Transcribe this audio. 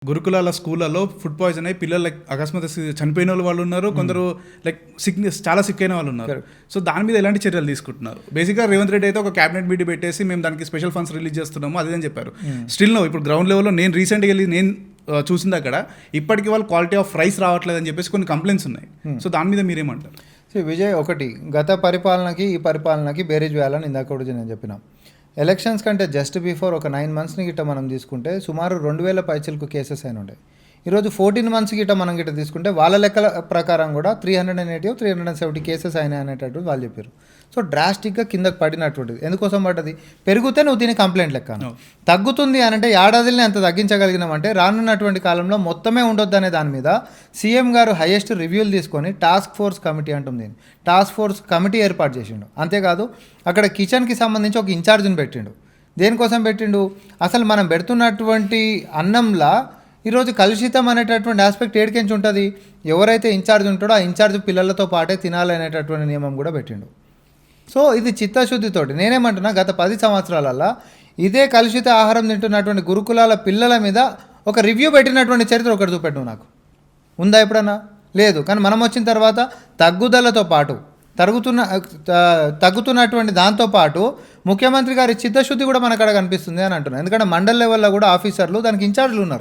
గురుకులాల స్కూళ్ళలో food poison అయ్యి పిల్లలు లైక్ అకస్మాత్ చనిపోయిన వాళ్ళు ఉన్నారు, కొందరు లైక్ సిక్నెస్ చాలా సిక్ అయిన వాళ్ళు ఉన్నారు. సో దాని మీద ఎలాంటి చర్యలు తీసుకుంటున్నారు? బేసిక్గా రేవంత్ రెడ్డి అయితే ఒక క్యాబినెట్ మీటింగ్ పెట్టేసి మేము దానికి స్పెషల్ ఫండ్స్ రిలీజ్ చేస్తున్నాము అదేదని చెప్పారు. స్టిల్ నో ఇప్పుడు గ్రౌండ్ లెవెల్లో నేను రీసెంట్గా వెళ్ళి నేను చూసింది అక్కడ ఇప్పటికీ వాళ్ళు క్వాలిటీ ఆఫ్ రైస్ రావట్లేదని చెప్పేసి కొన్ని కంప్లైంట్స్ ఉన్నాయి. సో దాని మీద మీరేమంటారు? విజయ్, ఒకటి గత పరిపాలనకి ఈ పరిపాలనకి బేరీజ్ వేయాలని ఇందాక కూడా నేను చెప్పిన. ఎలక్షన్స్ కంటే జస్ట్ బిఫోర్ ఒక 9 monthsని గిట్ట మనం తీసుకుంటే సుమారు 2000 పైచలకు కేసెస్ అయిన ఉండే. ఈరోజు 14 months గిట్ట మనం గిట్ట తీసుకుంటే వాళ్ళ లెక్కల ప్రకారం కూడా 380 370 కేసెస్ అయినాయి అనేటట్టు వాళ్ళు చెప్పారు. సో డ్రాస్టిక్గా కిందకు పడినటువంటిది. ఎందుకోసం పడ్డది? పెరిగితే నువ్వు దీని కంప్లైంట్ లెక్క, తగ్గుతుంది అని అంటే ఏడాదిని అంత తగ్గించగలిగినామంటే రానున్నటువంటి కాలంలో మొత్తమే ఉండొద్దు అనే దాని మీద సీఎం గారు హైయెస్ట్ రివ్యూలు తీసుకొని టాస్క్ ఫోర్స్ కమిటీ అంటుంది, టాస్క్ ఫోర్స్ కమిటీ ఏర్పాటు చేసిండు. అంతేకాదు అక్కడ కిచెన్కి సంబంధించి ఒక ఇన్ఛార్జ్ని పెట్టిండు. దేనికోసం పెట్టిండు? అసలు మనం పెడుతున్నటువంటి అన్నంలా ఈరోజు కలుషితం అనేటటువంటి ఆస్పెక్ట్ ఏడికెంచి ఉంటుంది? ఎవరైతే ఇన్ఛార్జ్ ఉంటాడో ఆ ఇన్ఛార్జ్ పిల్లలతో పాటే తినాలనేటటువంటి నియమం కూడా పెట్టిండు. సో ఇది చిత్తశుద్ధితోటి నేనేమంటున్నా, గత 10 సంవత్సరాలల్లో ఇదే కలుషిత ఆహారం తింటున్నటువంటి గురుకులాల పిల్లల మీద ఒక రివ్యూ పెట్టినటువంటి చరిత్ర ఒకటి చూపెట్టు నాకు ఉందా ఎప్పుడన్నా? లేదు. కానీ మనం వచ్చిన తర్వాత తగ్గుదలతో పాటు తగ్గుతున్నటువంటి దాంతోపాటు ముఖ్యమంత్రి గారి చిత్తశుద్ధి కూడా మనకు అక్కడ కనిపిస్తుంది అని అంటున్నాను. ఎందుకంటే మండల్ లెవెల్లో కూడా ఆఫీసర్లు దానికి ఇన్ఛార్జ్లు ఉన్నారు.